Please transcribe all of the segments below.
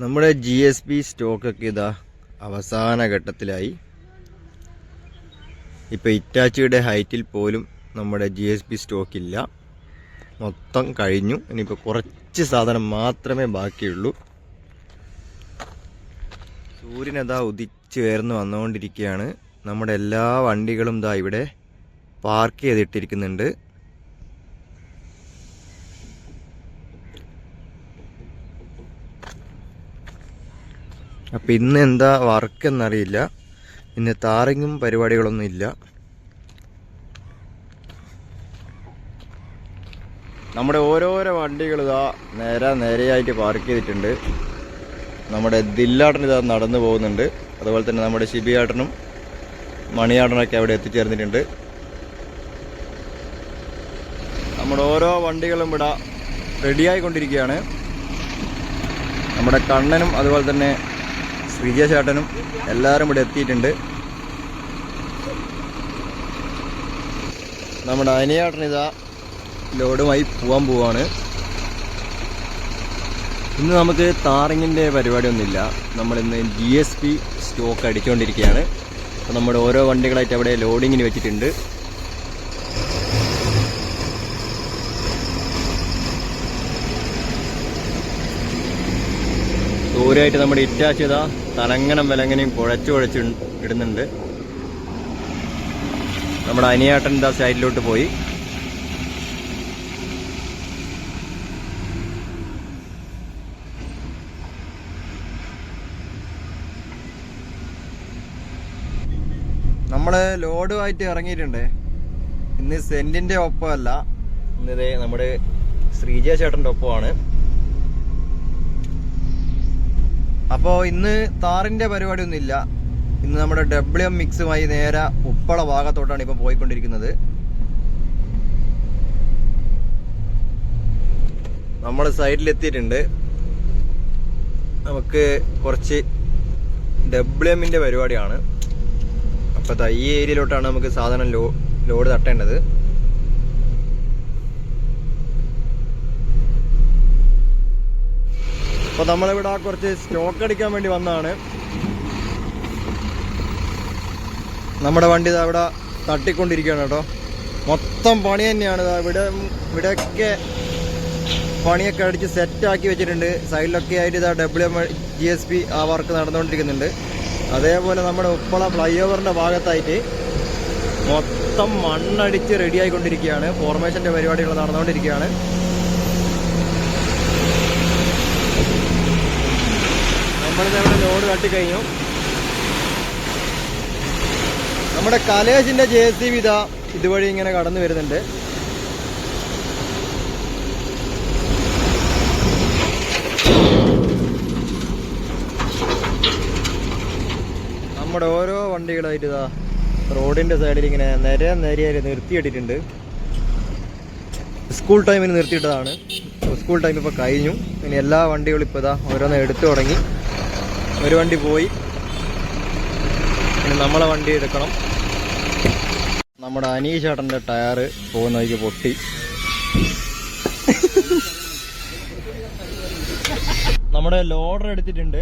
നമ്മുടെ GSP സ്റ്റോക്കൊക്കെ ഇതാ അവസാന ഘട്ടത്തിലായി. ഇപ്പോൾ ഇറ്റാച്ചിയുടെ ഹൈറ്റിൽ പോലും നമ്മുടെ GSP സ്റ്റോക്കില്ല, മൊത്തം കഴിഞ്ഞു. ഇനിയിപ്പോൾ കുറച്ച് സാധനം മാത്രമേ ബാക്കിയുള്ളൂ. സൂര്യനതാ ഉദിച്ചുയർന്ന് വന്നുകൊണ്ടിരിക്കുകയാണ്. നമ്മുടെ എല്ലാ വണ്ടികളും ഇതാ ഇവിടെ പാർക്ക് ചെയ്തിട്ടിരിക്കുന്നുണ്ട്. അപ്പം ഇന്ന് എന്താ വർക്ക് എന്നറിയില്ല. ഇന്ന് താറിങ്ങും പരിപാടികളൊന്നും ഇല്ല. നമ്മുടെ ഓരോരോ വണ്ടികൾ ഇതാ നേരെയായിട്ട് പാർക്ക് ചെയ്തിട്ടുണ്ട്. നമ്മുടെ ദില്ലാട്ടൻ ഇതാ നടന്നു പോകുന്നുണ്ട്. അതുപോലെ തന്നെ നമ്മുടെ ഷിബിയാട്ടനും മണിയാട്ടനൊക്കെ അവിടെ എത്തിച്ചേർന്നിട്ടുണ്ട്. നമ്മുടെ ഓരോ വണ്ടികളും ഇവിടെ റെഡിയായിക്കൊണ്ടിരിക്കുകയാണ്. നമ്മുടെ കണ്ണനും അതുപോലെ തന്നെ ശ്രീജ ചേട്ടനും എല്ലാവരും ഇവിടെ എത്തിയിട്ടുണ്ട്. നമ്മുടെ അനിയാട്ടൻ ഇതാ ലോഡുമായി പോവാണ്. ഇന്ന് നമുക്ക് താറിങ്ങിൻ്റെ പരിപാടിയൊന്നുമില്ല. നമ്മളിന്ന് GSP സ്റ്റോക്ക് അടിച്ചുകൊണ്ടിരിക്കുകയാണ്. അപ്പോൾ നമ്മുടെ ഓരോ വണ്ടികളായിട്ട് അവിടെ ലോഡിങ്ങിന് വെച്ചിട്ടുണ്ട്. ദൂരമായിട്ട് നമ്മുടെ ഇറ്റാച്ചി ഇതാ തലങ്ങനം വിലങ്ങനെയും കുഴച്ച് ഇടുന്നുണ്ട്. നമ്മുടെ അനിയാട്ടൻ ഇതാ സൈഡിലോട്ട് പോയി. നമ്മൾ ലോഡുമായിട്ട് ഇറങ്ങിയിട്ടുണ്ട്. ഇന്ന് സെന്റിന്റെ ഒപ്പമല്ല, ഇന്നിതേ നമ്മുടെ ശ്രീജ ചേട്ടൻ്റെ ഒപ്പമാണ്. അപ്പോൾ ഇന്ന് താറിൻ്റെ പരിപാടിയൊന്നും ഇല്ല. ഇന്ന് നമ്മുടെ WM മിക്സുമായി നേരെ ഉപ്പള ഭാഗത്തോട്ടാണ് ഇപ്പം പോയിക്കൊണ്ടിരിക്കുന്നത്. നമ്മൾ സൈഡിലെത്തിയിട്ടുണ്ട്. നമുക്ക് കുറച്ച് WMൻ്റെ പരിപാടിയാണ്. അപ്പോൾ ഈ ഏരിയയിലോട്ടാണ് നമുക്ക് സാധനം ലോഡ് തട്ടേണ്ടത്. അപ്പോൾ നമ്മളിവിടെ കുറച്ച് സ്റ്റോക്ക് അടിക്കാൻ വേണ്ടി വന്നതാണ്. നമ്മുടെ വണ്ടി ഇതാ ഇവിടെ തട്ടിക്കൊണ്ടിരിക്കുകയാണ് കേട്ടോ. മൊത്തം പണി തന്നെയാണ്. ഇവിടെയൊക്കെ പണിയൊക്കെ അടിച്ച് സെറ്റാക്കി വെച്ചിട്ടുണ്ട്. സൈഡിലൊക്കെ ആയിട്ട് ഇതാ WM GSP ആ വർക്ക് നടന്നുകൊണ്ടിരിക്കുന്നുണ്ട്. അതേപോലെ നമ്മുടെ ഉപ്പള ഫ്ലൈ ഓവറിൻ്റെ ഭാഗത്തായിട്ട് മൊത്തം മണ്ണടിച്ച് റെഡി ആയിക്കൊണ്ടിരിക്കുകയാണ്. ഫോർമേഷൻ്റെ പരിപാടികൾ നടന്നുകൊണ്ടിരിക്കുകയാണ്. നമ്മളിതവിടെ ലോഡ് തട്ടിക്കഴിഞ്ഞു. നമ്മുടെ കലേജിൻ്റെ JCB ഇതാ ഇതുവഴി ഇങ്ങനെ കടന്നു വരുന്നുണ്ട്. നമ്മുടെ ഓരോ വണ്ടികളായിട്ട് ഇതാ റോഡിൻ്റെ സൈഡിൽ ഇങ്ങനെ നിരയായി നിർത്തിയിട്ടിട്ടുണ്ട്. സ്കൂൾ ടൈമിന് നിർത്തിയിട്ടതാണ്. സ്കൂൾ ടൈം ഇപ്പോൾ കഴിഞ്ഞു. ഇനി എല്ലാ വണ്ടികളും ഇപ്പോൾ ഇതാ ഓരോന്ന് എടുത്തു തുടങ്ങി. ഒരു വണ്ടി പോയി, ഇനി നമ്മളെ വണ്ടി എടുക്കണം. നമ്മുടെ അനീഷേട്ടൻ്റെ ടയറ് പോകുന്ന വഴിക്ക് പൊട്ടി. നമ്മുടെ ലോഡർ എടുത്തിട്ടുണ്ട്.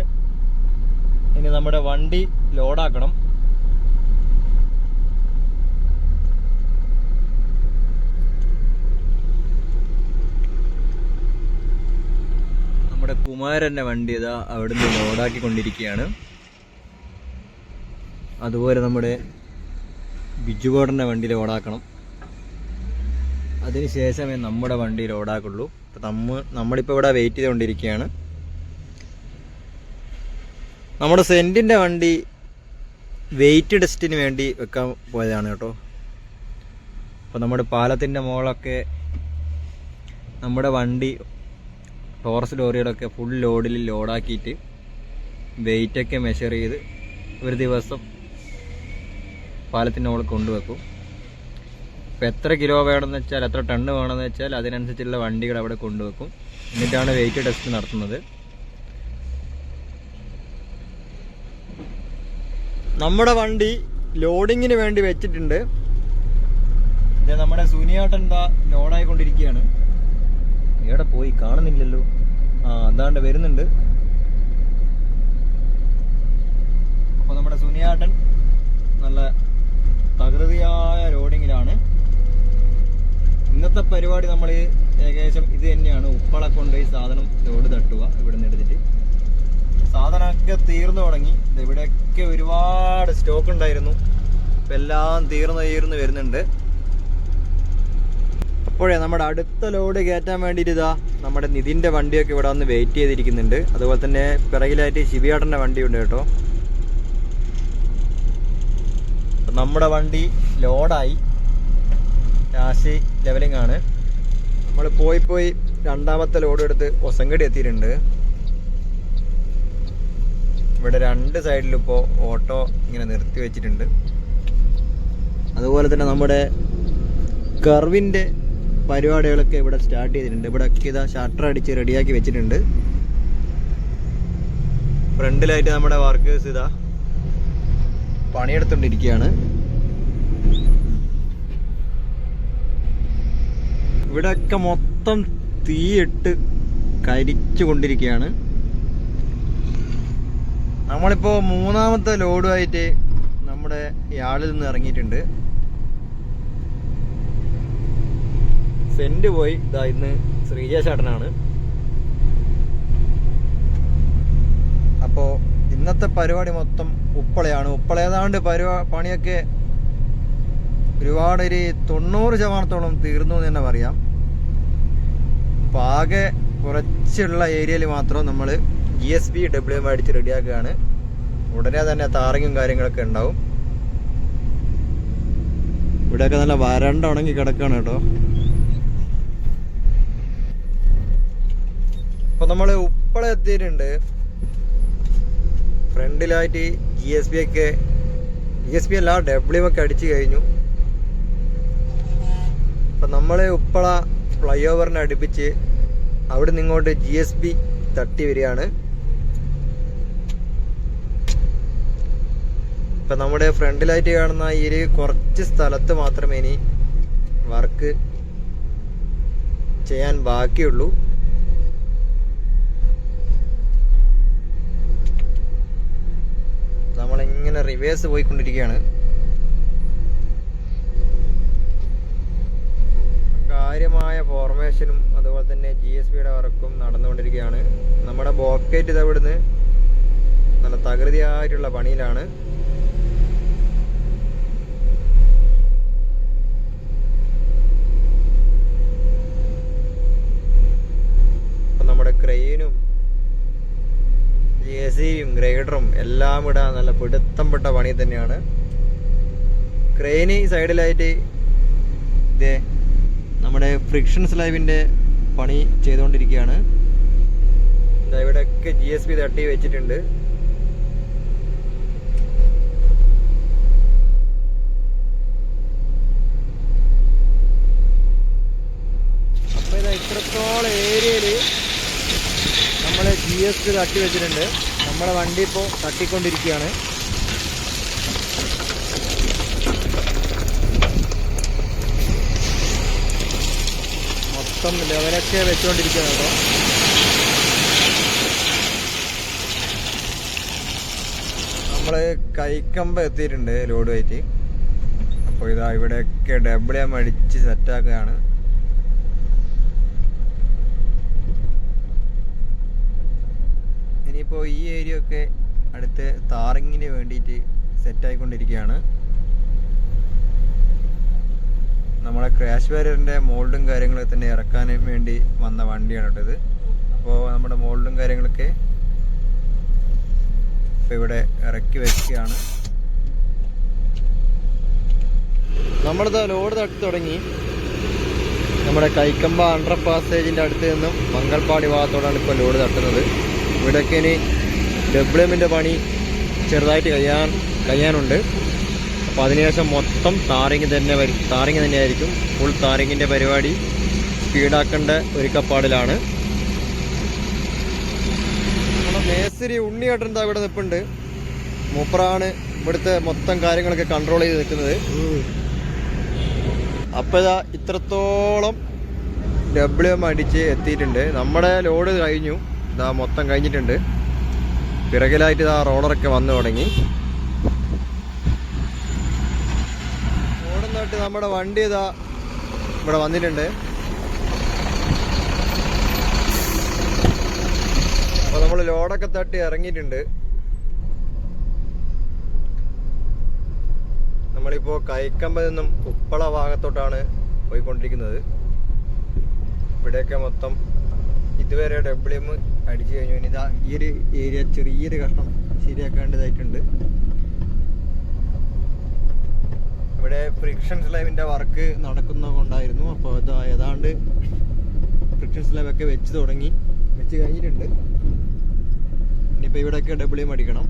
ഇനി നമ്മുടെ വണ്ടി ലോഡാക്കണം. നമ്മുടെ കുമാരൻ്റെ വണ്ടി ഇതാ അവിടുന്ന് ലോഡാക്കിക്കൊണ്ടിരിക്കുകയാണ്. അതുപോലെ നമ്മുടെ ബിജുകോടൻ്റെ വണ്ടി ലോഡാക്കണം. അതിനുശേഷമേ നമ്മുടെ വണ്ടി ലോഡാക്കുള്ളൂ. അപ്പം നമ്മളിപ്പോൾ ഇവിടെ വെയിറ്റ് ചെയ്തുകൊണ്ടിരിക്കുകയാണ്. നമ്മുടെ സെൻറ്റിൻ്റെ വണ്ടി വെയിറ്റ് ടെസ്റ്റിന് വേണ്ടി വെക്കാൻ പോയതാണ് കേട്ടോ. അപ്പോൾ നമ്മുടെ പാലത്തിൻ്റെ മുകളൊക്കെ നമ്മുടെ വണ്ടി ടോറസ് ലോറികളൊക്കെ ഫുൾ ലോഡിൽ ലോഡാക്കിയിട്ട് വെയിറ്റൊക്കെ മെഷർ ചെയ്ത് ഒരു ദിവസം പാലത്തിൻ്റെ മുകളിൽ കൊണ്ടുവെക്കും. അപ്പോൾ എത്ര കിലോ വേണമെന്ന് വെച്ചാൽ, എത്ര ടണ്ണ് വേണമെന്ന് വെച്ചാൽ അതിനനുസരിച്ചുള്ള വണ്ടികൾ അവിടെ കൊണ്ടുവെക്കും. എന്നിട്ടാണ് വെയിറ്റ് ടെസ്റ്റ് നടത്തുന്നത്. നമ്മുടെ വണ്ടി ലോഡിങ്ങിന് വേണ്ടി വെച്ചിട്ടുണ്ട്. നമ്മുടെ സുനിയാട്ടൻ എന്താ ലോഡായിക്കൊണ്ടിരിക്കുകയാണ്. എവിടെ പോയി കാണുന്നില്ലല്ലോ. അതാണ്ട് വരുന്നുണ്ട്. ഉണ്ണിയാട്ടൻ നല്ല തകൃതിയായ ലോഡിങ്ങിലാണ്. ഇന്നത്തെ പരിപാടി നമ്മൾ ഏകദേശം ഇത് തന്നെയാണ്. ഉപ്പള കൊണ്ടുപോയി സാധനം ലോഡ് തട്ടുക. ഇവിടെ നിന്ന് എടുത്തിട്ട് സാധനമൊക്കെ തീർന്നു തുടങ്ങി. ഇവിടെയൊക്കെ ഒരുപാട് സ്റ്റോക്ക് ഉണ്ടായിരുന്നു. ഇപ്പം എല്ലാം തീർന്ന് വരുന്നുണ്ട്. അപ്പോഴേ നമ്മുടെ അടുത്ത ലോഡ് കയറ്റാൻ വേണ്ടിയിട്ട് ഇതാ നമ്മുടെ നിതിൻ്റെ വണ്ടിയൊക്കെ ഇവിടെ വന്ന് വെയിറ്റ് ചെയ്തിരിക്കുന്നുണ്ട്. അതുപോലെ തന്നെ പിറകിലായിട്ട് ശിവിയാട്ടൻ്റെ വണ്ടിയുണ്ട് കേട്ടോ. നമ്മുടെ വണ്ടി ലോഡായി, രാശി ലെവലിംഗ് ആണ്. നമ്മൾ പോയി രണ്ടാമത്തെ ലോഡ് എടുത്ത് ഒസങ്കടി എത്തിയിട്ടുണ്ട്. ഇവിടെ രണ്ട് സൈഡിലും ഇപ്പോൾ ഓട്ടോ ഇങ്ങനെ നിർത്തി വെച്ചിട്ടുണ്ട്. അതുപോലെ തന്നെ നമ്മുടെ കർവിൻ്റെ പരിപാടികളൊക്കെ ഇവിടെ സ്റ്റാർട്ട് ചെയ്തിട്ടുണ്ട്. ഇവിടെ ഒക്കെ ഇതാ ഷട്ടർ അടിച്ച് റെഡിയാക്കി വെച്ചിട്ടുണ്ട്. ഫ്രണ്ടിലായിട്ട് നമ്മുടെ വർക്കേഴ്സ് ഇതാ പണിയെടുത്തോണ്ടിരിക്കുകയാണ്. ഇവിടെയൊക്കെ മൊത്തം തീയിട്ട് കരിച്ചു കൊണ്ടിരിക്കുകയാണ്. നമ്മളിപ്പോൾ മൂന്നാമത്തെ ലോഡുമായിട്ട് നമ്മുടെ യാർഡിൽ നിന്ന് ഇറങ്ങിയിട്ടുണ്ട്. സെന്റ് പോയി ഇതാ ഇന്ന് ശ്രീജ ചേട്ടനാണ്. അപ്പോൾ ഇന്നത്തെ പരിപാടി മൊത്തം ഉപ്പളയാണ്. ഉപ്പള ഏതാണ്ട് പണിയൊക്കെ ഒരുപാട് ഒരു 90% തീർന്നു എന്ന് തന്നെ പറയാം. അപ്പോൾ ആകെ കുറച്ചുള്ള ഏരിയയിൽ മാത്രം നമ്മൾ GSB WM അടിച്ച് റെഡിയാക്കുകയാണ്. ഉടനെ തന്നെ താറിങ്ങും കാര്യങ്ങളൊക്കെ ഉണ്ടാവും. ഇവിടെയൊക്കെ നല്ല വരണ്ട ഉണങ്ങി കിടക്കുകയാണ് കേട്ടോ. അപ്പോൾ നമ്മൾ ഉപ്പള എത്തിയിട്ടുണ്ട്. ഫ്രണ്ടിലായിട്ട് GSB അല്ല WM ഒക്കെ അടിച്ചു കഴിഞ്ഞു. അപ്പം നമ്മൾ ഉപ്പള ഫ്ലൈ ഓവറിനെ അടുപ്പിച്ച് അവിടെ നിന്ന് ഇങ്ങോട്ട് GSB തട്ടി വരികയാണ്. ഇപ്പം നമ്മുടെ ഫ്രണ്ടിലായിട്ട് കാണുന്ന ഈ ഒരു കുറച്ച് സ്ഥലത്ത് മാത്രമേ ഇനി വർക്ക് ചെയ്യാൻ ബാക്കിയുള്ളൂ. നമ്മളിങ്ങനെ റിവേഴ്സ് പോയിക്കൊണ്ടിരിക്കുകയാണ്. കാര്യമായ ഫോർമേഷനും അതുപോലെ തന്നെ GSBയുടെ വർക്കും നടന്നുകൊണ്ടിരിക്കുകയാണ്. നമ്മുടെ ബോക്കേറ്റ് ഇത് ഇവിടുന്ന് നല്ല തകൃതിയായിട്ടുള്ള പണിയിലാണ്. അപ്പം നമ്മുടെ ക്രെയിനും JCBയും ഗ്രൈഡറും എല്ലാം ഇവിടെ നല്ല പിടുത്തംപ്പെട്ട പണി തന്നെയാണ്. ക്രെയിന് ഈ സൈഡിലായിട്ട് ഇതേ നമ്മുടെ ഫ്രിക്ഷൻ സ്ലാബിൻ്റെ പണി ചെയ്തുകൊണ്ടിരിക്കുകയാണ്. ഇവിടെയൊക്കെ GSB തട്ടി വെച്ചിട്ടുണ്ട്. അപ്പോൾ ഇതാ ഇത്രത്തോളം ഏരിയയിൽ നമ്മൾ GSB തട്ടി വെച്ചിട്ടുണ്ട്. നമ്മുടെ വണ്ടി ഇപ്പോൾ തട്ടിക്കൊണ്ടിരിക്കുകയാണ്. മൊത്തം ലെവലൊക്കെ വെച്ചുകൊണ്ടിരിക്കുകയാണ് കേട്ടോ. നമ്മൾ കൈക്കമ്പ് എത്തിയിട്ടുണ്ട് ലോഡുമായിട്ട്. അപ്പോൾ ഇതാ ഇവിടെയൊക്കെ WM അടിച്ച് സെറ്റാക്കുകയാണ്. ഇനിയിപ്പോൾ ഈ ഏരിയ ഒക്കെ അടുത്ത് താറിങ്ങിന് വേണ്ടിയിട്ട് സെറ്റായിക്കൊണ്ടിരിക്കുകയാണ്. നമ്മളെ ക്രാഷ് ബാരിയറിൻ്റെ മോൾഡും കാര്യങ്ങളൊക്കെ തന്നെ ഇറക്കാൻ വേണ്ടി വന്ന വണ്ടിയാണ് കേട്ടോ ഇത്. അപ്പോൾ നമ്മുടെ മോൾഡും കാര്യങ്ങളൊക്കെ ഇപ്പോൾ ഇവിടെ ഇറക്കി വെക്കുകയാണ്. നമ്മളിത് ലോഡ് തട്ടി തുടങ്ങി. നമ്മുടെ കൈക്കമ്പ അണ്ടർ പാസേജിൻ്റെ അടുത്ത് നിന്നും മംഗൾപാടി ഭാഗത്തോടാണ് ഇപ്പോൾ ലോഡ് തട്ടുന്നത്. ഇവിടെയൊക്കെ ഇനി WMൻ്റെ പണി ചെറുതായിട്ട് കഴിയാനുണ്ട്. അപ്പോൾ അതിനുശേഷം മൊത്തം താറിങ് തന്നെയായിരിക്കും. ഫുൾ താറിങ്ങിൻ്റെ പരിപാടി സ്പീഡാക്കേണ്ട ഒരുക്കപ്പാടിലാണ്. നമ്മുടെ മേസ്തിരി ഉണ്ണിയേട്ടൻ ഇവിടെ നിൽപ്പുണ്ട്. മൂപ്പറാണ് ഇവിടുത്തെ മൊത്തം കാര്യങ്ങളൊക്കെ കൺട്രോൾ ചെയ്ത് നിൽക്കുന്നത്. അപ്പോൾ ഇതാ ഇത്രത്തോളം WM അടിച്ച് എത്തിയിട്ടുണ്ട്. നമ്മുടെ ലോഡ് കഴിഞ്ഞു. ഇതാ മൊത്തം കഴിഞ്ഞിട്ടുണ്ട്. പിറകിലായിട്ട് ഇതാ റോളറൊക്കെ വന്നു തുടങ്ങി. എന്നിട്ട് നമ്മുടെ വണ്ടി ഇതാ ഇവിടെ വന്നിട്ടുണ്ട്. അപ്പോൾ നമ്മൾ ലോഡൊക്കെ തട്ടി ഇറങ്ങിയിട്ടുണ്ട്. നമ്മളിപ്പോൾ കൈക്കമ്പയിൽ നിന്നും ഉപ്പള ഭാഗത്തോട്ടാണ് പോയിക്കൊണ്ടിരിക്കുന്നത്. ഇവിടെയൊക്കെ മൊത്തം ഇതുവരെ WM അടിച്ചു കഴിഞ്ഞു. ഇനി ഇതാ ഈ ഒരു ഏരിയ ചെറിയൊരു കഷ്ണം ശരിയാക്കേണ്ടതായിട്ടുണ്ട്. ഇവിടെ ഫ്രിക്ഷൻ സ്ലാബിൻ്റെ വർക്ക് നടക്കുന്നതുകൊണ്ടായിരുന്നു. അപ്പോൾ ഇത് ഏതാണ്ട് ഫ്രിക്ഷൻ സ്ലാബൊക്കെ വെച്ച് കഴിഞ്ഞിട്ടുണ്ട്. ഇനിയിപ്പോൾ ഇവിടെയൊക്കെ WM അടിക്കണം.